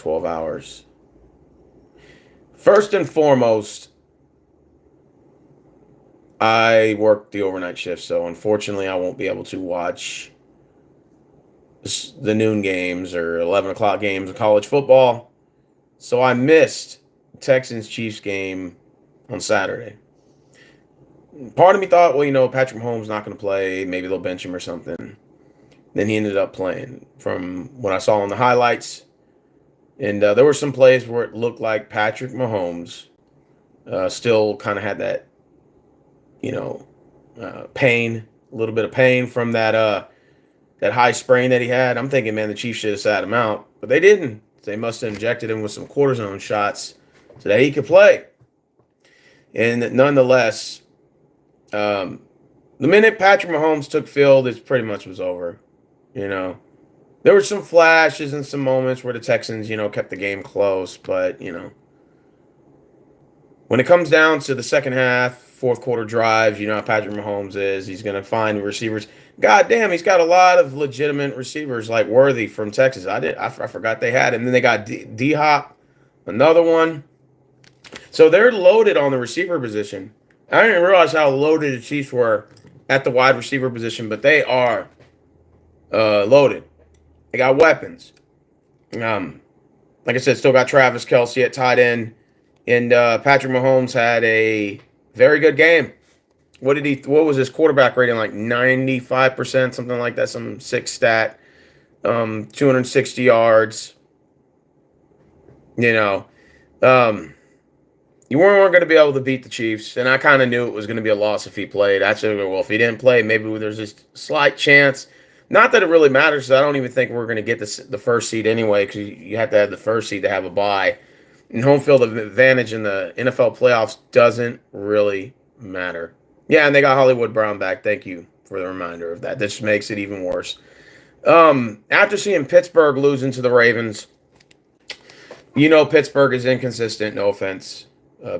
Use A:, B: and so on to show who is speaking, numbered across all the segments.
A: 12 hours. First and foremost, I work the overnight shift, so unfortunately, I won't be able to watch the noon games or 11 o'clock games of college football. So I missed Texans Chiefs game on Saturday. Part of me thought, well, Patrick Mahomes not going to play. Maybe they'll bench him or something. Then he ended up playing from what I saw in the highlights. And there were some plays where it looked like Patrick Mahomes still kind of had that, pain, a little bit of pain from that high sprain that he had. I'm thinking, man, the Chiefs should have sat him out, but they didn't. They must have injected him with some cortisone shots so that he could play. And nonetheless, the minute Patrick Mahomes took field, it pretty much was over. There were some flashes and some moments where the Texans, kept the game close, but when it comes down to the second half, fourth quarter drives, you know how Patrick Mahomes is. He's going to find receivers. God damn, he's got a lot of legitimate receivers like Worthy from Texas. I forgot they had him. Then they got D-Hop, another one. So they're loaded on the receiver position. I didn't realize how loaded the Chiefs were at the wide receiver position, but they are loaded. They got weapons. Like I said, still got Travis Kelce at tight end. And Patrick Mahomes had a very good game. What was his quarterback rating? Like 95%, something like that, some sick stat. 260 yards. You weren't going to be able to beat the Chiefs, and I kind of knew it was going to be a loss if he played. Actually, well, if he didn't play, maybe there's a slight chance. Not that it really matters, because I don't even think we're going to get the first seed anyway, because you have to have the first seed to have a bye. And home field advantage in the NFL playoffs doesn't really matter. Yeah, and they got Hollywood Brown back. Thank you for the reminder of that. This makes it even worse. After seeing Pittsburgh losing to the Ravens, Pittsburgh is inconsistent. No offense,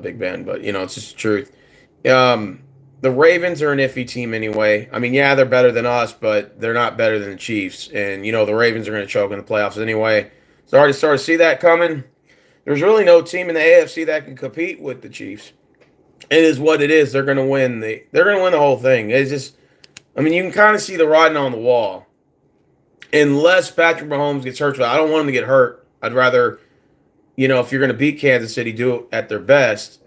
A: Big Ben, but it's just the truth. The Ravens are an iffy team anyway. I mean, yeah, they're better than us, but they're not better than the Chiefs. And the Ravens are going to choke in the playoffs anyway. So I already started to see that coming. There's really no team in the AFC that can compete with the Chiefs. It is what it is. They're going to win. They're going to win the whole thing. It's just, I mean, you can kind of see the writing on the wall. Unless Patrick Mahomes gets hurt, I don't want him to get hurt. I'd rather, if you're going to beat Kansas City, do it at their best.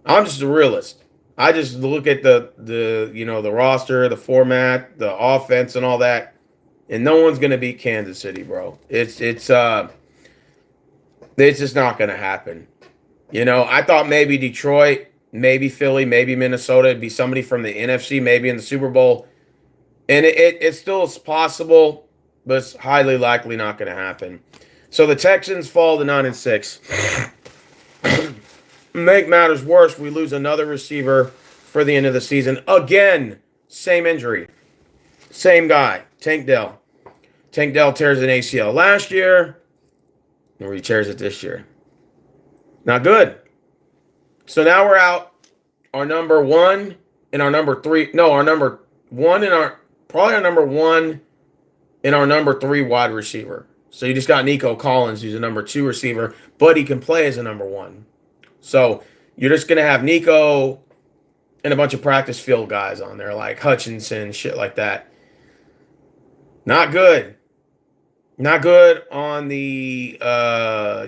A: I'm just a realist. I just look at the roster, the format, the offense, and all that, and no one's going to beat Kansas City, bro. It's just not going to happen. I thought maybe Detroit, maybe Philly, maybe Minnesota. It'd be somebody from the NFC, maybe in the Super Bowl. And it still is possible, but it's highly likely not going to happen. So the Texans fall to 9-6. Make matters worse, we lose another receiver for the end of the season. Again, same injury. Same guy, Tank Dell. Tank Dell tears an ACL last year, or he tears it this year. Not good. So now we're out our number one and our number three. No, our number one and our number one and our number three wide receiver. So you just got Nico Collins, who's a number two receiver, but he can play as a number one. So you're just going to have Nico and a bunch of practice field guys on there, like Hutchinson, shit like that. Not good. Not good on the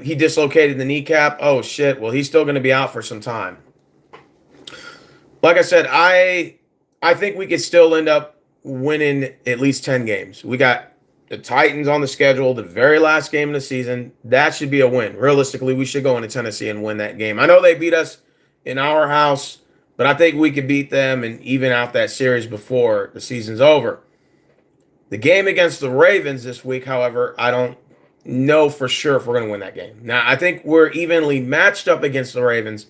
A: he dislocated the kneecap. Oh, shit. Well, he's still going to be out for some time. Like I said, I think we could still end up winning at least 10 games. We got the Titans on the schedule, the very last game of the season. That should be a win. Realistically, we should go into Tennessee and win that game. I know they beat us in our house, but I think we could beat them and even out that series before the season's over. The game against the Ravens this week, however, I don't know for sure if we're going to win that game. Now, I think we're evenly matched up against the Ravens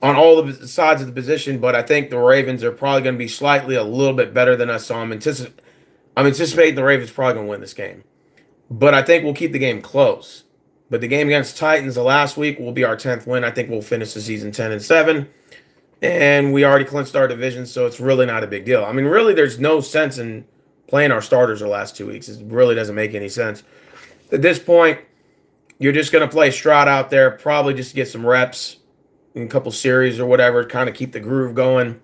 A: on all the sides of the position, but I think the Ravens are probably going to be slightly a little bit better than us, so I'm anticipating the Ravens probably going to win this game. But I think we'll keep the game close. But the game against Titans the last week will be our 10th win. I think we'll finish the season 10-7. And we already clinched our division, so it's really not a big deal. I mean, really, there's no sense in playing our starters the last 2 weeks. It really doesn't make any sense. At this point, You're just going to play Stroud out there, probably just to get some reps in a couple series or whatever, kind of keep the groove going.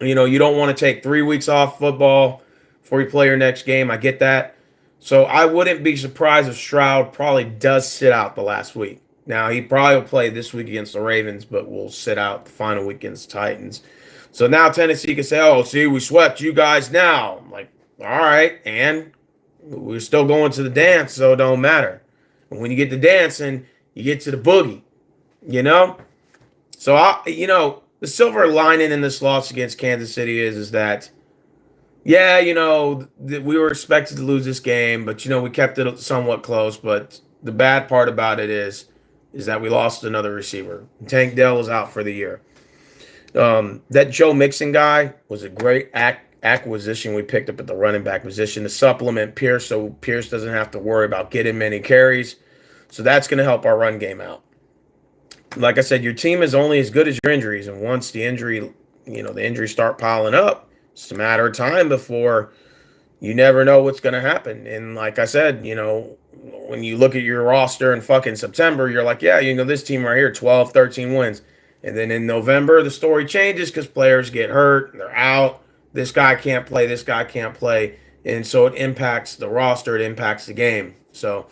A: You don't want to take 3 weeks off football before you play your next game. I get that. So I wouldn't be surprised if Stroud probably does sit out the last week. Now, he probably will play this week against the Ravens, but will sit out the final week against the Titans. So now Tennessee can say, oh, see, we swept you guys now. I'm like, all right, and we're still going to the dance, so it don't matter. And when you get to dancing, you get to the boogie, you know? So, the silver lining in this loss against Kansas City is that, yeah, we were expected to lose this game, but, we kept it somewhat close. But the bad part about it is that we lost another receiver. Tank Dell is out for the year. That Joe Mixon guy was a great acquisition we picked up at the running back position to supplement Pierce, so Pierce doesn't have to worry about getting many carries. So that's going to help our run game out. Like I said, your team is only as good as your injuries, and once the injuries start piling up, it's a matter of time before you never know what's going to happen. And like I said, when you look at your roster in fucking September, you're like, yeah, this team right here, 12, 13 wins. And then in November, the story changes because players get hurt, they're out. This guy can't play, this guy can't play. And so it impacts the roster, it impacts the game. So,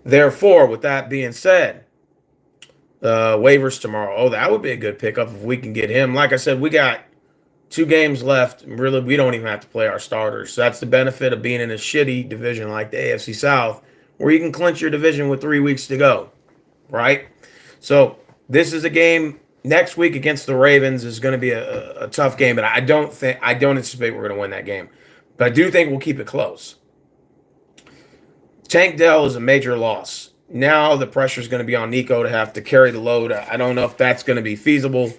A: therefore, with that being said, waivers tomorrow. Oh, that would be a good pickup if we can get him. Like I said, we got 2 games left. Really, we don't even have to play our starters. So that's the benefit of being in a shitty division like the AFC South, where you can clinch your division with 3 weeks to go, right? So this is a game next week against the Ravens is going to be a tough game, but I don't anticipate we're going to win that game. But I do think we'll keep it close. Tank Dell is a major loss. Now the pressure is going to be on Nico to have to carry the load. I don't know if that's going to be feasible.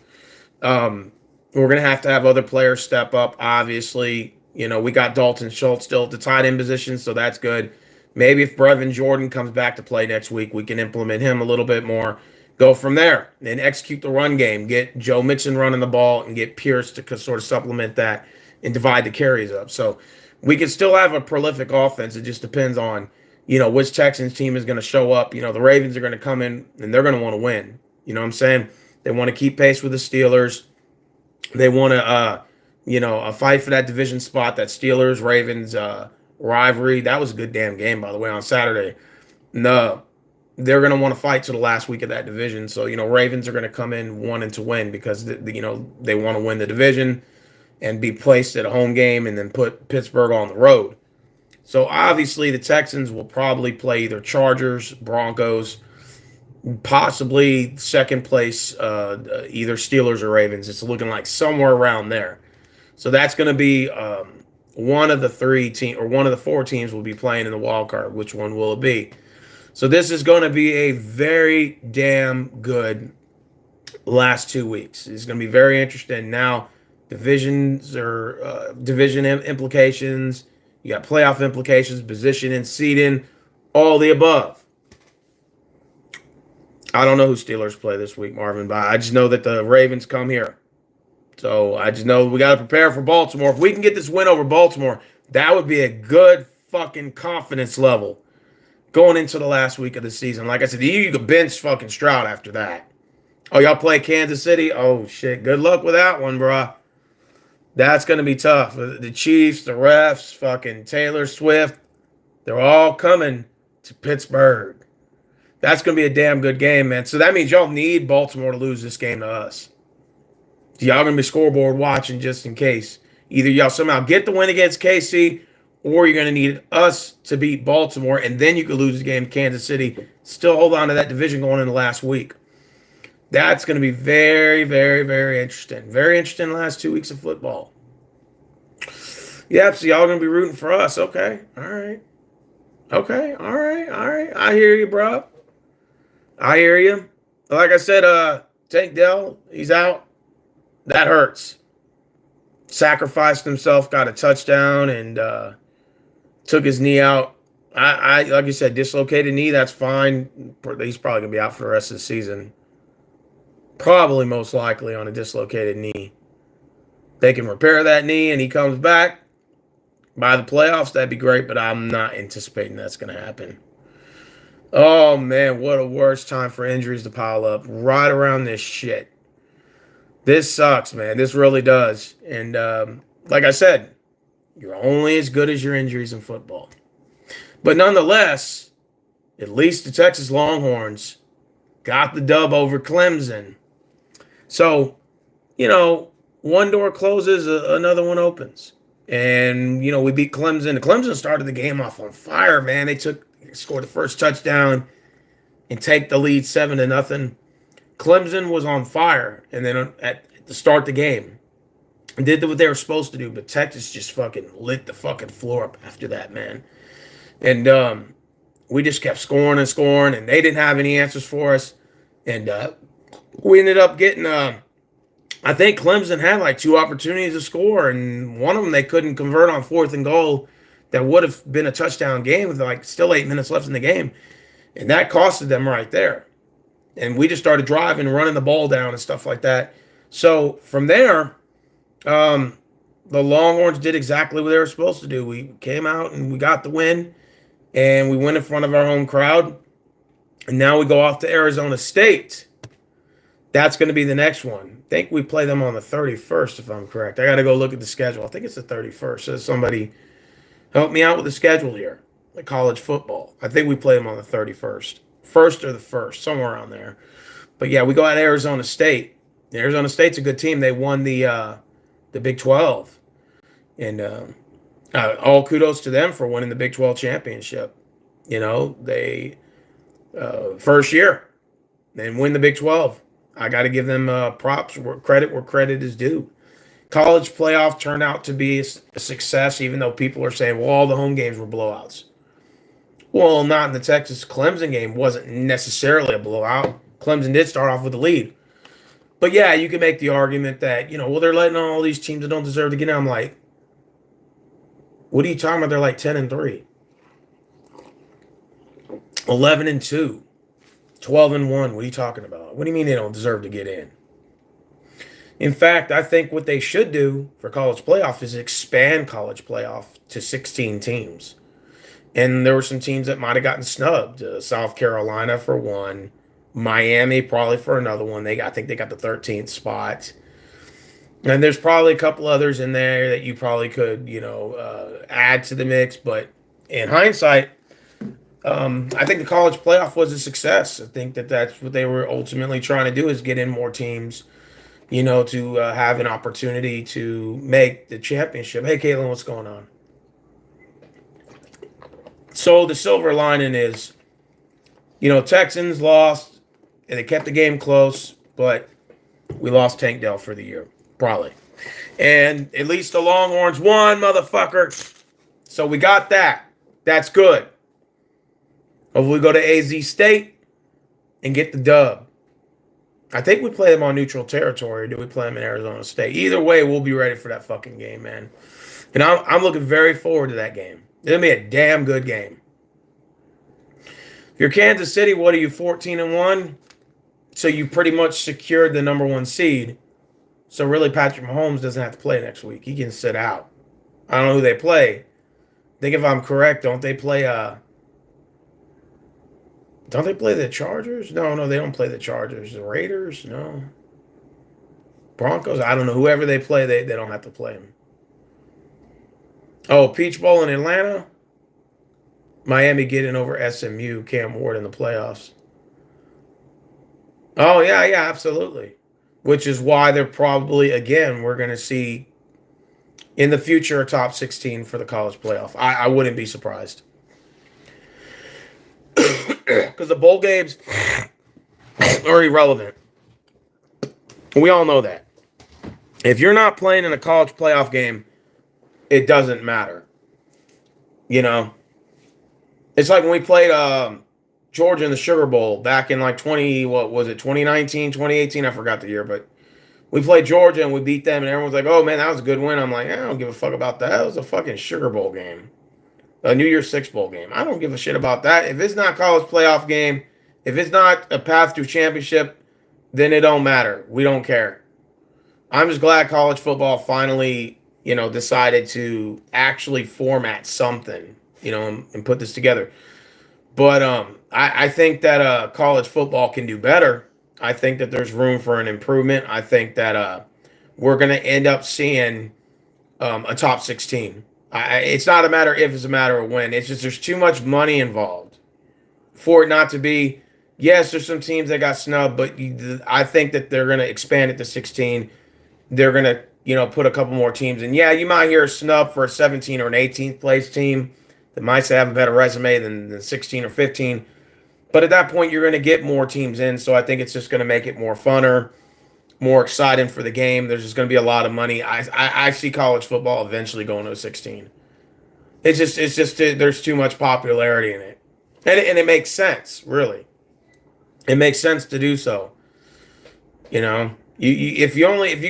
A: We're going to have other players step up, obviously. We got Dalton Schultz still at the tight end position, so that's good. Maybe if Brevin Jordan comes back to play next week, we can implement him a little bit more. Go from there and execute the run game. Get Joe Mixon running the ball and get Pierce to sort of supplement that and divide the carries up. So we can still have a prolific offense. It just depends on, which Texans team is going to show up. The Ravens are going to come in and they're going to want to win. You know what I'm saying? They want to keep pace with the Steelers. They want to, fight for that division spot, that Steelers-Ravens rivalry. That was a good damn game, by the way, on Saturday. No, they're going to want to fight to the last week of that division. So, Ravens are going to come in wanting to win because, they want to win the division and be placed at a home game and then put Pittsburgh on the road. So, obviously, the Texans will probably play either Chargers, Broncos, possibly second place, either Steelers or Ravens. It's looking like somewhere around there. So, that's going to be one of the 4 teams will be playing in the wild card. Which one will it be? So this is going to be a very damn good last 2 weeks. It's going to be very interesting. Now, divisions or division implications. You got playoff implications, position and seeding, all the above. I don't know who Steelers play this week, Marvin, but I just know that the Ravens come here. So I just know we got to prepare for Baltimore. If we can get this win over Baltimore, that would be a good fucking confidence level going into the last week of the season. Like I said, you could bench fucking Stroud after that. Oh, y'all play Kansas City? Oh, shit. Good luck with that one, bro. That's going to be tough. The Chiefs, the refs, fucking Taylor Swift, they're all coming to Pittsburgh. That's going to be a damn good game, man. So that means y'all need Baltimore to lose this game to us. Y'all going to be scoreboard watching just in case. Either y'all somehow get the win against KC, or you're going to need us to beat Baltimore, and then you could lose the game to Kansas City. Still hold on to that division going into the last week. That's going to be very, very, very interesting. Very interesting last 2 weeks of football. Yep, so y'all going to be rooting for us. Okay, all right. Okay, all right. I hear you, bro. I hear you. Like I said, Tank Dell, he's out. That hurts. Sacrificed himself, got a touchdown, and took his knee out. I like you said, dislocated knee, that's fine. He's probably going to be out for the rest of the season. Probably most likely on a dislocated knee. They can repair that knee and he comes back by the playoffs, that'd be great, but I'm not anticipating that's going to happen. Oh man, what a worst time for injuries to pile up right around this shit. This sucks, man. This really does. And like I said, you're only as good as your injuries in football. But nonetheless, at least the Texas Longhorns got the dub over Clemson. So, you know, one door closes, another one opens. And, we beat Clemson. Clemson started the game off on fire, man. They scored the first touchdown and take the lead 7-0. Clemson was on fire. And then to start the game, did what they were supposed to do. But Texas just fucking lit the fucking floor up after that, man. And we just kept scoring and scoring, and they didn't have any answers for us. And we ended up getting, I think Clemson had like two opportunities to score, and one of them they couldn't convert on 4th and goal. That would have been a touchdown game with like still 8 minutes left in the game. And that costed them right there. And we just started driving, running the ball down and stuff like that. So from there, the Longhorns did exactly what they were supposed to do. We came out and we got the win, and we went in front of our home crowd. And now we go off to Arizona State. That's going to be the next one. I think we play them on the 31st, if I'm correct. I got to go look at the schedule. I think it's the 31st. So somebody help me out with the schedule here. Like college football. I think we play them on the 31st. First or the first, somewhere around there. But yeah, we go out to Arizona State. Arizona State's a good team. They won the Big 12. And all kudos to them for winning the Big 12 championship. They first year and win the Big 12. I got to give them props, credit where credit is due. College playoff turned out to be a success, even though people are saying, well, all the home games were blowouts. Well, not in the Texas Clemson game. Wasn't necessarily a blowout. Clemson did start off with the lead. But yeah, you can make the argument that, they're letting on all these teams that don't deserve to get in. I'm like, what are you talking about? They're like 10-3, 11-2, 12-1. What are you talking about? What do you mean they don't deserve to get in? In fact, I think what they should do for college playoff is expand college playoff to 16 teams. And there were some teams that might have gotten snubbed. South Carolina for one. Miami probably for another one. I think they got the 13th spot. And there's probably a couple others in there that you probably could, add to the mix. But in hindsight, I think the college playoff was a success. I think that's what they were ultimately trying to do is get in more teams, to have an opportunity to make the championship. Hey, Caitlin, what's going on? So the silver lining is, Texans lost, and they kept the game close, but we lost Tank Dell for the year, probably. And at least the Longhorns won, motherfucker. So we got that. That's good. Hopefully we go to AZ State and get the dub. I think we play them on neutral territory, or do we play them in Arizona State? Either way, we'll be ready for that fucking game, man. And I'm looking very forward to that game. It'll be a damn good game. If you're Kansas City, what are you, 14-1? So you pretty much secured the number 1 seed. So really, Patrick Mahomes doesn't have to play next week. He can sit out. I don't know who they play. I think if I'm correct, don't they play the Chargers? No, they don't play the Chargers. The Raiders? No. Broncos? I don't know. Whoever they play, they don't have to play them. Oh, Peach Bowl in Atlanta? Miami getting over SMU, Cam Ward in the playoffs. Oh, yeah, absolutely. Which is why they're probably, again, we're going to see in the future a top 16 for the college playoff. I wouldn't be surprised. Because the bowl games are irrelevant. We all know that. If you're not playing in a college playoff game, it doesn't matter. It's like when we played Georgia in the Sugar Bowl back in like 2019, 2018? I forgot the year, but we played Georgia and we beat them, and everyone's like, oh man, that was a good win. I'm like, I don't give a fuck about that. It was a fucking Sugar Bowl game. A New Year's Six Bowl game. I don't give a shit about that. If it's not college playoff game, if it's not a path to championship, then it don't matter. We don't care. I'm just glad college football finally, decided to actually format something, and put this together. But I think that college football can do better. I think that there's room for an improvement. I think that we're going to end up seeing a top 16. It's not a matter if, it's a matter of when. It's just there's too much money involved for it not to be. Yes, there's some teams that got snubbed, but I think that they're going to expand it to 16. They're going to, put a couple more teams in. Yeah, you might hear a snub for a 17 or an 18th place team that might say have a better resume than 16 or 15. But at that point, you're going to get more teams in. So I think it's just going to make it more funner, more exciting for the game. There's just going to be a lot of money. I see college football eventually going to a 16. It's just there's too much popularity in it, and it makes sense. Really, it makes sense to do so. If you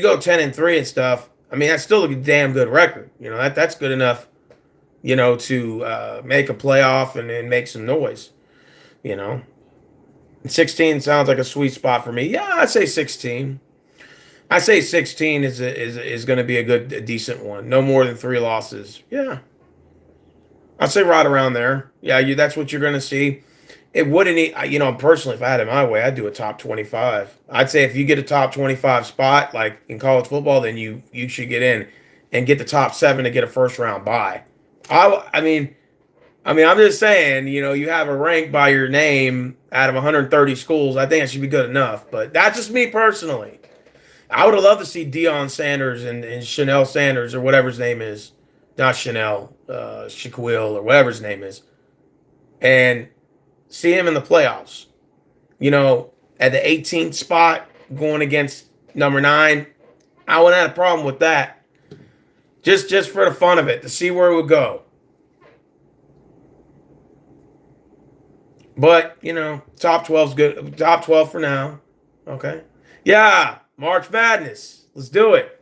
A: go 10-3 and stuff, I mean that's still a damn good record. That's good enough. To make a playoff and make some noise. 16 sounds like a sweet spot for me. Yeah, I'd say 16. I say 16 is going to be a decent one. No more than 3 losses. Yeah, I'd say right around there. Yeah, that's what you're going to see. It wouldn't, personally, if I had it my way, I'd do a top 25. I'd say if you get a top 25 spot, like in college football, then you should get in and get the top 7 to get a first round bye. I mean, I'm just saying, you have a rank by your name out of 130 schools. I think it should be good enough. But that's just me personally. I would have loved to see Deion Sanders and Chanel Sanders or whatever his name is. Not Chanel, Shaquille or whatever his name is. And see him in the playoffs. At the 18th spot going against number 9. I wouldn't have a problem with that. Just for the fun of it, to see where it would go. But, top 12's good. Top 12 for now. Okay. Yeah, March Madness. Let's do it.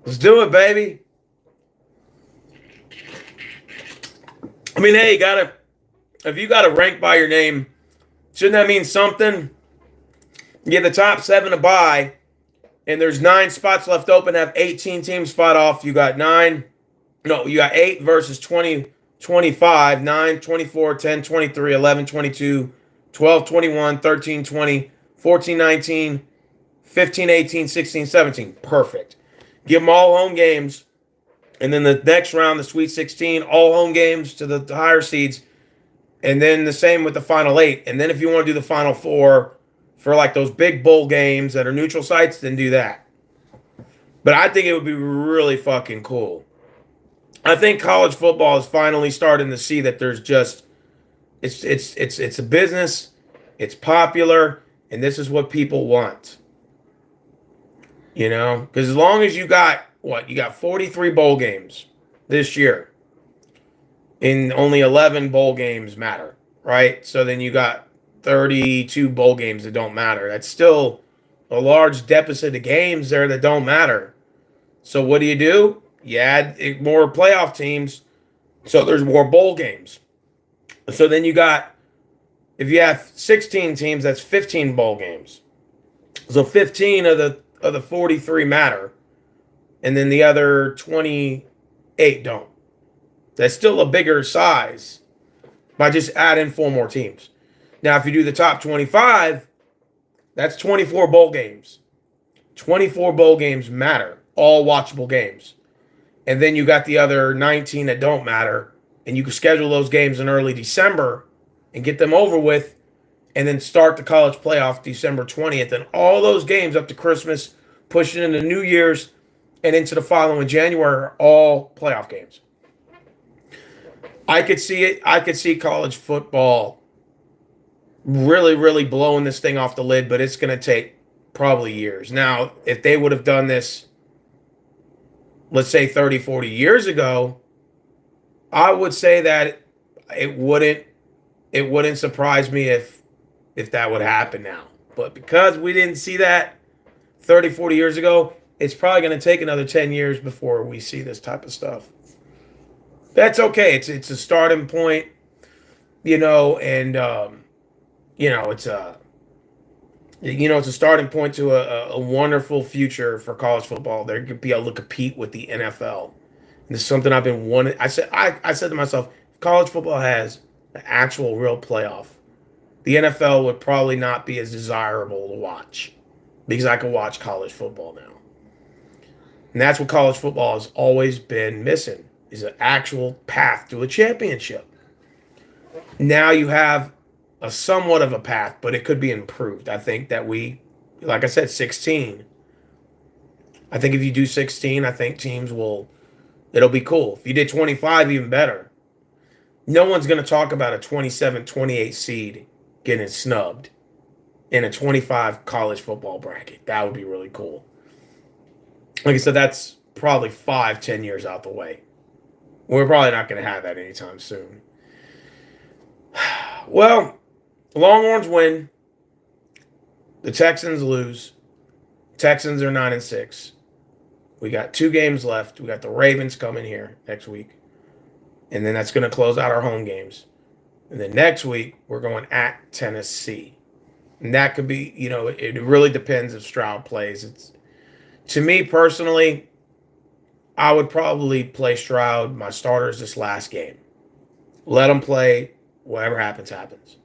A: Let's do it, baby. I mean, hey, if you got to rank by your name, shouldn't that mean something? You get the top 7 to bye, and there's 9 spots left open, have 18 teams fight off. You got 8 versus 20, 25, 9, 24, 10, 23, 11, 22, 12, 21, 13, 20, 14, 19, 15, 18, 16, 17. Perfect. Give them all home games. And then the next round, the Sweet 16, all home games to the higher seeds. And then the same with the Final 8. And then if you want to do the Final 4 for like those big bowl games that are neutral sites, then do that. But I think it would be really fucking cool. I think college football is finally starting to see that there's just it's a business, it's popular, and this is what people want. Because as long as you got 43 bowl games this year, and only 11 bowl games matter, right? So then you got 32 bowl games that don't matter. That's still a large deficit of games there that don't matter. So what do? You add more playoff teams, so there's more bowl games. So then if you have 16 teams, that's 15 bowl games. So 15 of the 43 matter, and then the other 28 don't. That's still a bigger size by just adding 4 more teams. Now, if you do the top 25, that's 24 bowl games. 24 bowl games matter, all watchable games. And then you got the other 19 that don't matter, and you can schedule those games in early December and get them over with, and then start the college playoff December 20th. And all those games up to Christmas, pushing into New Year's and into the following January are all playoff games. I could see it. I could see college football really, really blowing this thing off the lid, but it's going to take probably years. Now, if they would have done this, let's say 30, 40 years ago, I would say that it wouldn't surprise me if that would happen now. But because we didn't see that 30, 40 years ago, it's probably going to take another 10 years before we see this type of stuff. That's okay. It's a starting point, and it's a starting point to a wonderful future for college football. They're going to be able to compete with the NFL. And this is something I've been wanting. I said to myself, if college football has an actual real playoff, the NFL would probably not be as desirable to watch because I can watch college football now. And that's what college football has always been missing is an actual path to a championship. Now you have a somewhat of a path, but it could be improved. I think that like I said, 16. I think if you do 16, I think teams it'll be cool. If you did 25, even better. No one's going to talk about a 27, 28 seed getting snubbed in a 25 college football bracket. That would be really cool. Like I said, that's probably 5-10 years out the way. We're probably not going to have that anytime soon. Well, the Longhorns win. The Texans lose. Texans are 9-6. We got 2 games left. We got the Ravens coming here next week. And then that's going to close out our home games. And then next week, we're going at Tennessee. And that could be, it really depends if Stroud plays. To me personally, I would probably play Stroud, my starters, this last game. Let him play. Whatever happens, happens.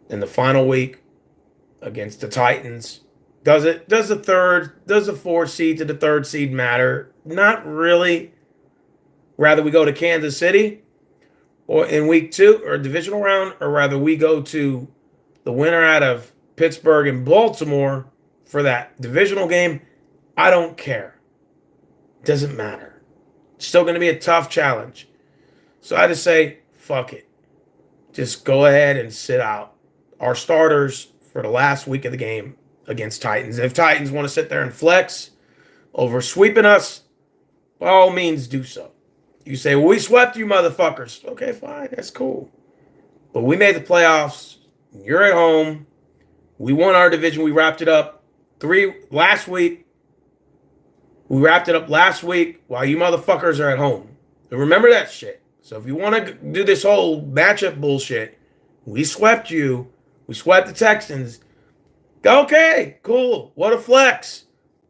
A: In the final week against the Titans, does the 4th seed to the 3rd seed matter? Not really. Rather we go to Kansas City or in week 2 or divisional round, or rather we go to the winner out of Pittsburgh and Baltimore for that divisional game. I don't care. Doesn't matter. It's still going to be a tough challenge. So I just say, fuck it. Just go ahead and sit out our starters for the last week of the game against Titans. If Titans want to sit there and flex over sweeping us, by all means do so. You say, well, we swept you motherfuckers. Okay, fine. That's cool. But we made the playoffs. You're at home. We won our division. We wrapped it up last week. We wrapped it up last week while you motherfuckers are at home. And remember that shit. So if you want to do this whole matchup bullshit, we swept you. We swept the Texans. Okay, cool. What a flex.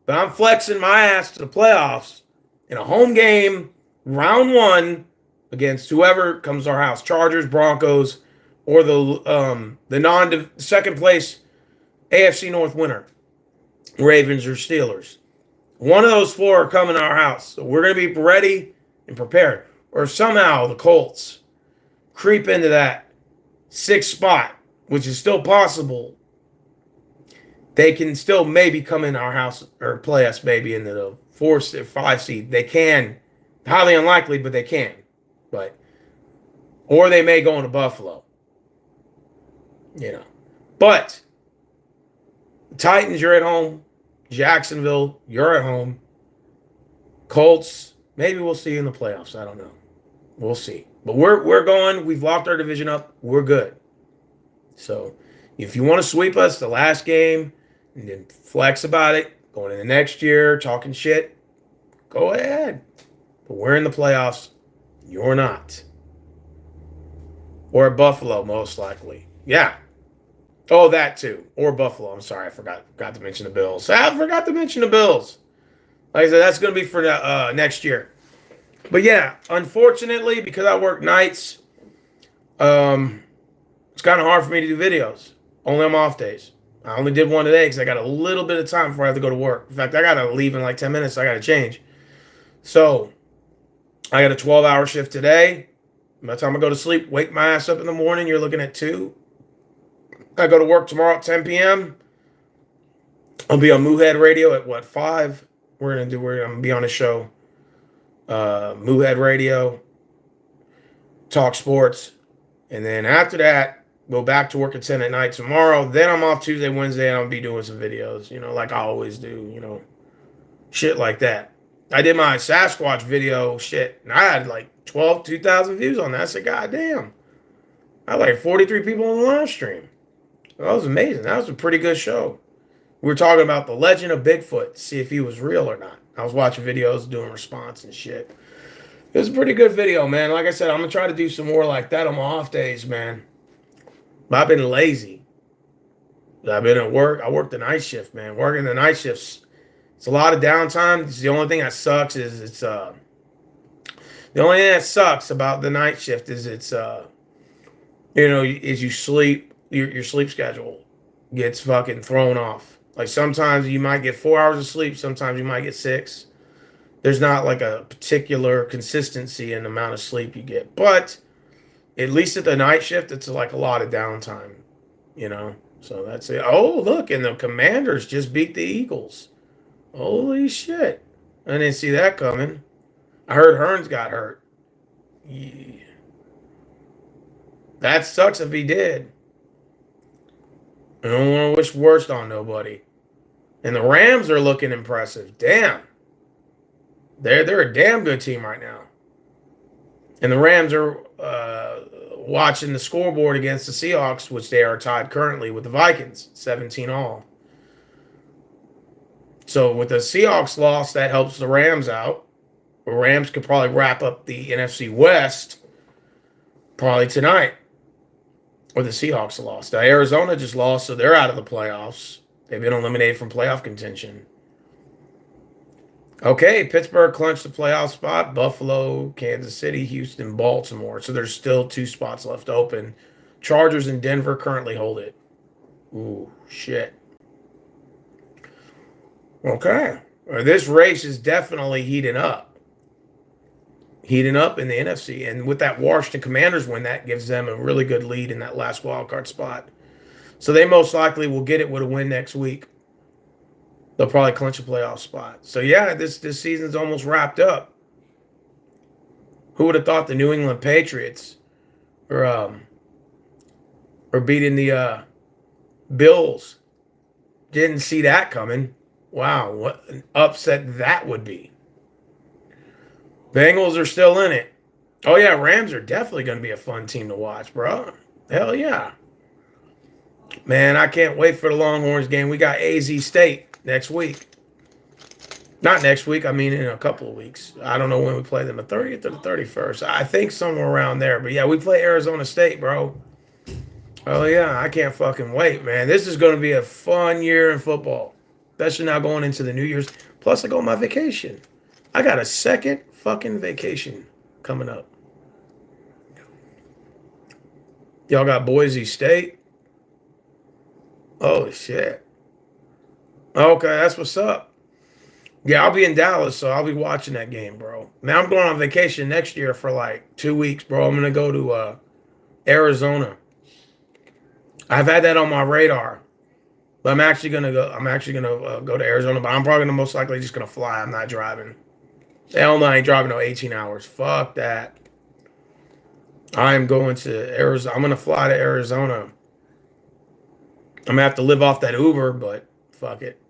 A: But I'm flexing my ass to the playoffs in a home game, round 1, against whoever comes to our house. Chargers, Broncos, or the second place AFC North winner. Ravens or Steelers. One of those 4 are coming to our house. So we're going to be ready and prepared. Or if somehow the Colts creep into that 6th spot, which is still possible, they can still maybe come in our house or play us maybe into the 4th or 5 seed. They can. Highly unlikely, but they can. Or they may go into Buffalo. But Titans, you're at home. Jacksonville, you're at home. Colts, maybe we'll see you in the playoffs. I don't know. We'll see. But we're going. We've locked our division up. We're good. So if you want to sweep us the last game and then flex about it, going into next year, talking shit, go ahead. But we're in the playoffs. You're not. Or Buffalo, most likely. Yeah. Oh, that too. Or Buffalo. I'm sorry. I forgot to mention the Bills. I forgot to mention the Bills. Like I said, that's going to be for next year. But yeah, unfortunately, because I work nights, it's kind of hard for me to do videos. Only on my off days. I only did one today because I got a little bit of time before I have to go to work. In fact, I got to leave in like 10 minutes. So I got to change. So I got a 12-hour shift today. By the time I go to sleep, wake my ass up in the morning, you're looking at 2. I go to work tomorrow at 10 p.m. I'll be on Moohead Radio at 5? I'm going to be on a show. Moohead Radio, talk sports. And then after that, go back to work at 10 at night tomorrow. Then I'm off Tuesday, Wednesday, and I'll be doing some videos, like I always do, shit like that. I did my Sasquatch video, shit, and I had like 2,000 views on that. I said, God damn. I had like 43 people on the live stream. That was amazing. That was a pretty good show. We were talking about the legend of Bigfoot, to see if he was real or not. I was watching videos, doing response and shit. It was a pretty good video, man. Like I said, I'm going to try to do some more like that on my off days, man. But I've been lazy. I've been at work. I work the night shift, man. Working the night shifts, it's a lot of downtime. It's the only thing that sucks is the only thing that sucks about the night shift is is you sleep your sleep schedule gets fucking thrown off. Like sometimes you might get 4 hours of sleep, sometimes you might get 6. There's not like a particular consistency in the amount of sleep you get. But at least at the night shift, it's like a lot of downtime, you know? So that's it. Oh, look, and the Commanders just beat the Eagles. Holy shit. I didn't see that coming. I heard Hearns got hurt. Yeah. That sucks if he did. I don't want to wish worst on nobody. And the Rams are looking impressive. Damn. They're a damn good team right now. And the Rams are watching the scoreboard against the Seahawks, which they are tied currently with the Vikings, 17 all. So with the Seahawks loss, that helps the Rams out. The Rams could probably wrap up the NFC West probably tonight. Or the Seahawks lost. Now Arizona just lost, so they're out of the playoffs. They've been eliminated from playoff contention. Okay, Pittsburgh clinched the playoff spot. Buffalo, Kansas City, Houston, Baltimore. So there's still 2 spots left open. Chargers and Denver currently hold it. Ooh, shit. Okay. This race is definitely heating up. Heating up in the NFC. And with that Washington Commanders win, that gives them a really good lead in that last wild card spot. So they most likely will get it with a win next week. They'll probably clinch a playoff spot. So yeah, this season's almost wrapped up. Who would have thought the New England Patriots are beating the Bills? Didn't see that coming. Wow, what an upset that would be. Bengals are still in it. Oh yeah, Rams are definitely going to be a fun team to watch, bro. Hell yeah. Man, I can't wait for the Longhorns game. We got AZ State next week. Not next week, I mean in a couple of weeks. I don't know when we play them, the 30th or the 31st. I think somewhere around there. But yeah, we play Arizona State, bro. Oh yeah, I can't fucking wait, man. This is going to be a fun year in football. Especially now going into the New Year's. Plus, I go on my vacation. I got a second fucking vacation coming up. Y'all got Boise State. Oh, shit. Okay, that's what's up. Yeah, I'll be in Dallas, so I'll be watching that game, bro. Man, I'm going on vacation next year for like 2 weeks, bro. I'm going to go to Arizona. I've had that on my radar. But I'm actually going to go to Arizona, but I'm probably gonna most likely just going to fly. I'm not driving. Hell no, I ain't driving no 18 hours. Fuck that. I'm going to Arizona. I'm going to fly to Arizona. I'm going to have to live off that Uber, but fuck it.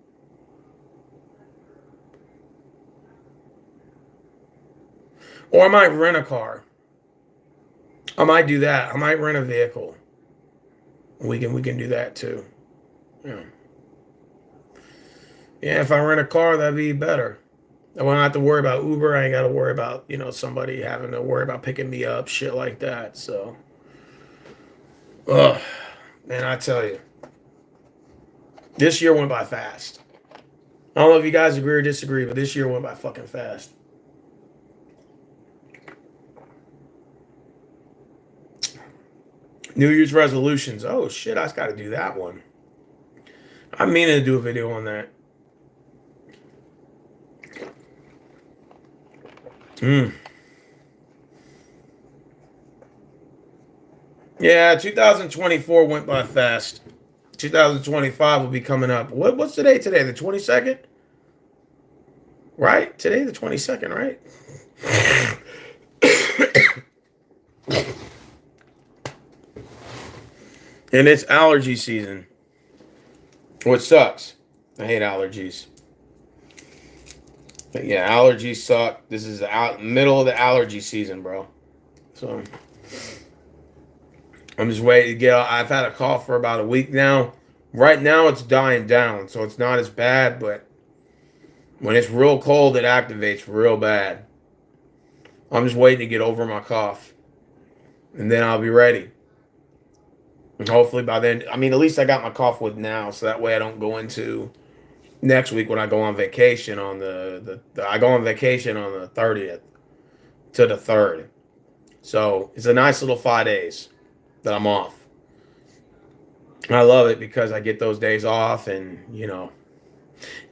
A: Or I might rent a car. I might do that. I might rent a vehicle. We can do that too. Yeah. Yeah, if I rent a car, that'd be better. I won't have to worry about Uber. I ain't got to worry about, somebody having to worry about picking me up, shit like that. So, man, I tell you, this year went by fast. I don't know if you guys agree or disagree, but this year went by fucking fast. New Year's resolutions. Oh, shit, I got to do that one. I'm meaning to do a video on that. Yeah, 2024 went by fast. 2025 will be coming up. What's today? Today, the 22nd? Right? Today, the 22nd, right? And it's allergy season. Which sucks. I hate allergies. But yeah, allergies suck. This is the middle of the allergy season, bro. So I'm just waiting to get out. I've had a cough for about a week now. Right now it's dying down, so it's not as bad, but when it's real cold, it activates real bad. I'm just waiting to get over my cough. And then I'll be ready. And hopefully by then, at least I got my cough with now, so that way I don't go into next week when I go on vacation on I go on vacation on the 30th to the 3rd. So it's a nice little 5 days that I'm off. I love it because I get those days off, and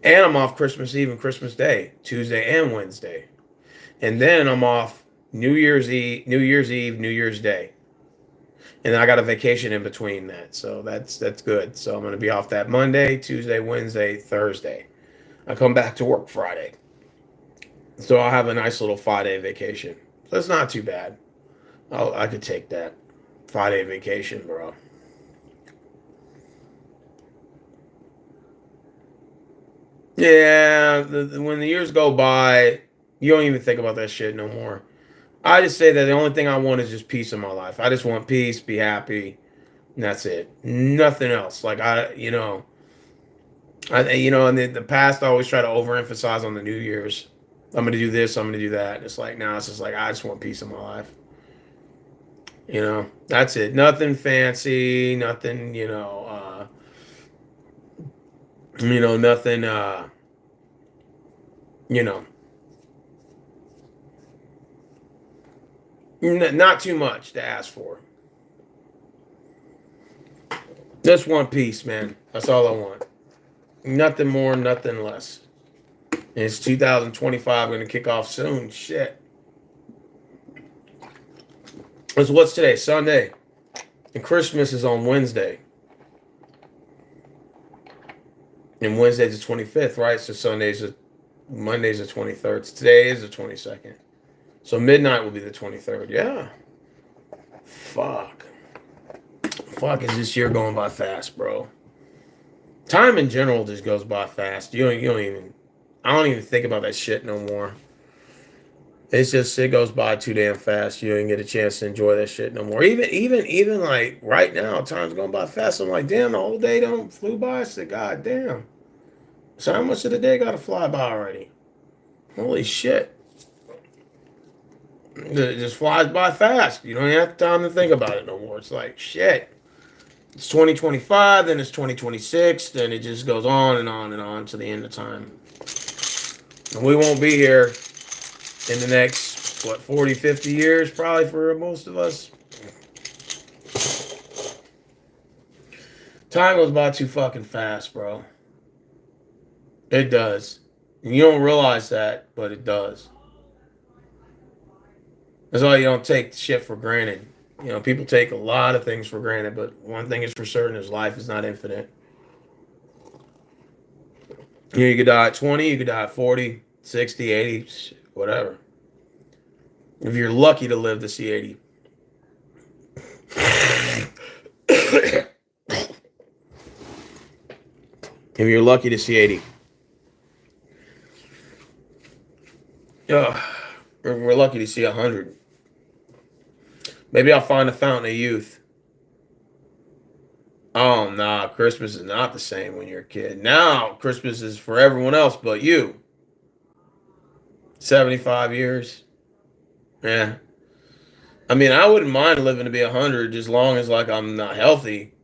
A: and I'm off Christmas Eve and Christmas Day, Tuesday and Wednesday, and then I'm off New Year's Day, and then I got a vacation in between that, so that's good. So I'm gonna be off that Monday, Tuesday, Wednesday, Thursday. I come back to work Friday, so I'll have a nice little 5-day vacation. So it's not too bad. I could take that 5-day vacation, bro. Yeah, when the years go by, you don't even think about that shit no more. I just say that the only thing I want is just peace in my life. I just want peace, be happy, and that's it. Nothing else. Like in the past, I always try to overemphasize on the New Year's. I'm gonna do this. I'm gonna do that. It's like now, it's just like I just want peace in my life. That's it. Nothing fancy. Nothing. Nothing. You know, not too much to ask for. Just one piece, man. That's all I want. Nothing more, nothing less. And it's 2025 going to kick off soon. Shit. What's today? Sunday. And Christmas is on Wednesday. And Wednesday's the 25th, right? So Monday's the 23rd. Today is the 22nd. So midnight will be the 23rd. Yeah. Fuck. Fuck, is this year going by fast, bro? Time in general just goes by fast. I don't even think about that shit no more. It goes by too damn fast. You don't get a chance to enjoy that shit no more. Even like right now, time's going by fast. I'm like, damn, the whole day don't flew by. I said, God damn. So how much of the day got to fly by already? Holy shit. It just flies by fast. You don't have time to think about it no more. It's like, shit. It's 2025, then it's 2026, then it just goes on and on and on to the end of time. And we won't be here in the next, 40, 50 years, probably for most of us. Time goes by too fucking fast, bro. It does. And you don't realize that, but it does. That's why you don't take shit for granted. People take a lot of things for granted, but one thing is for certain is life is not infinite. You could die at 20, you could die at 40, 60, 80, whatever. If you're lucky to live to see 80. If you're lucky to see 80. We're lucky to see 100. Maybe I'll find a fountain of youth. Oh, nah, Christmas is not the same when you're a kid. Now, Christmas is for everyone else but you. 75 years. Yeah. I mean, I wouldn't mind living to be 100 as long as, like, I'm not healthy.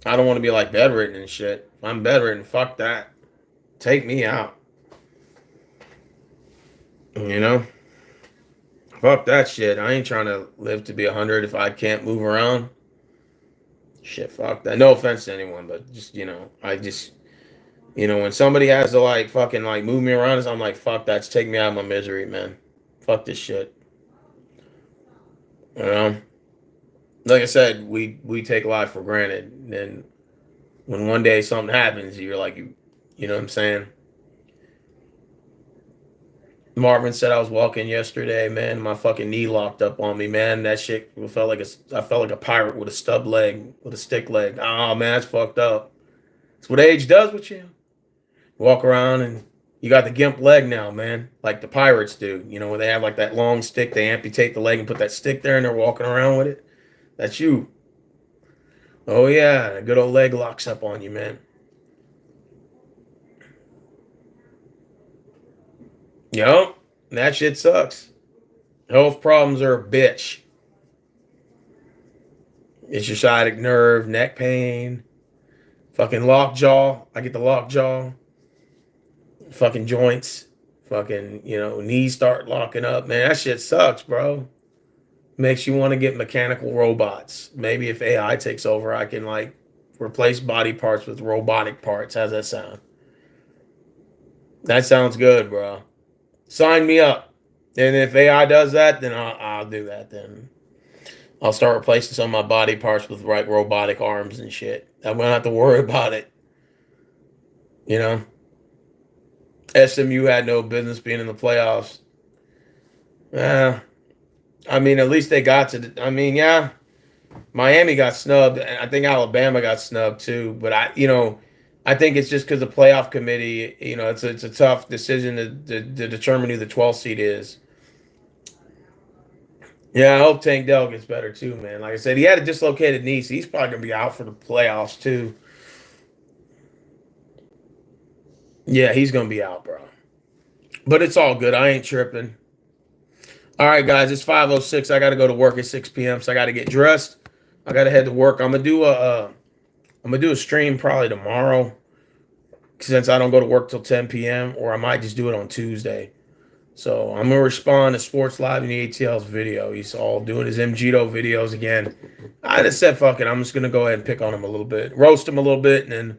A: I don't want to be, like, bedridden and shit. If I'm bedridden, fuck that. Take me out. You know? Fuck that shit. I ain't trying to live to be 100 if I can't move around. Shit, fuck that. No offense to anyone, but when somebody has to like fucking like move me around, I'm like, fuck that. Just take me out of my misery, man. Fuck this shit. You know? Like I said, we take life for granted. And when one day something happens, you're like, you know what I'm saying? Marvin said I was walking yesterday, man. My fucking knee locked up on me, man. That shit I felt like a pirate with a stub leg, with a stick leg. Oh man, that's fucked up. That's what age does with you. Walk around and you got the gimp leg now, man. Like the pirates do. Where they have like that long stick, they amputate the leg and put that stick there and they're walking around with it. That's you. Oh yeah, a good old leg locks up on you, man. Yup, that shit sucks. Health problems are a bitch. It's your sciatic nerve, neck pain, fucking lockjaw. I get the lockjaw. Fucking joints. Fucking, knees start locking up. Man, that shit sucks, bro. Makes you want to get mechanical robots. Maybe if AI takes over, I can like replace body parts with robotic parts. How's that sound? That sounds good, bro. Sign me up. And if AI does that, then I'll do that. Then I'll start replacing some of my body parts with like robotic arms and shit. I won't have to worry about it. You know, SMU had no business being in the playoffs. Yeah, I mean, at least they got to. I mean, yeah, Miami got snubbed, and I think Alabama got snubbed too. But I think it's just because the playoff committee. It's a tough decision to determine who the 12th seed is. Yeah, I hope Tank Dell gets better too, man. Like I said, he had a dislocated knee, so he's probably gonna be out for the playoffs too. Yeah, he's gonna be out, bro. But it's all good. I ain't tripping. All right, guys, it's 5:06. I gotta go to work at 6 p.m. So I gotta get dressed. I gotta head to work. I'm gonna do a stream probably tomorrow since I don't go to work till 10 p.m. or I might just do it on Tuesday. So I'm gonna respond to Sports Live in the ATL's video. He's all doing his MGito videos again. I just said fuck it. I'm just gonna go ahead and pick on him a little bit, roast him a little bit, and then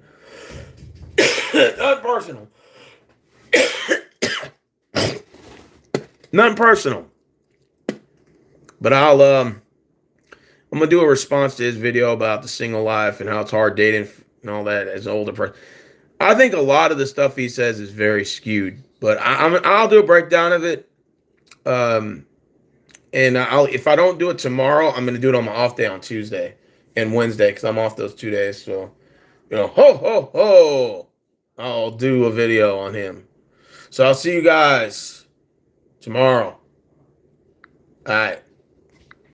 A: nothing personal. Nothing personal. But I'm gonna do a response to his video about the single life and how it's hard dating and all that as an older person. I think a lot of the stuff he says is very skewed, but I'll do a breakdown of it. And if I don't do it tomorrow, I'm gonna do it on my off day on Tuesday and Wednesday because I'm off those 2 days. So ho ho ho, I'll do a video on him. So I'll see you guys tomorrow. All right.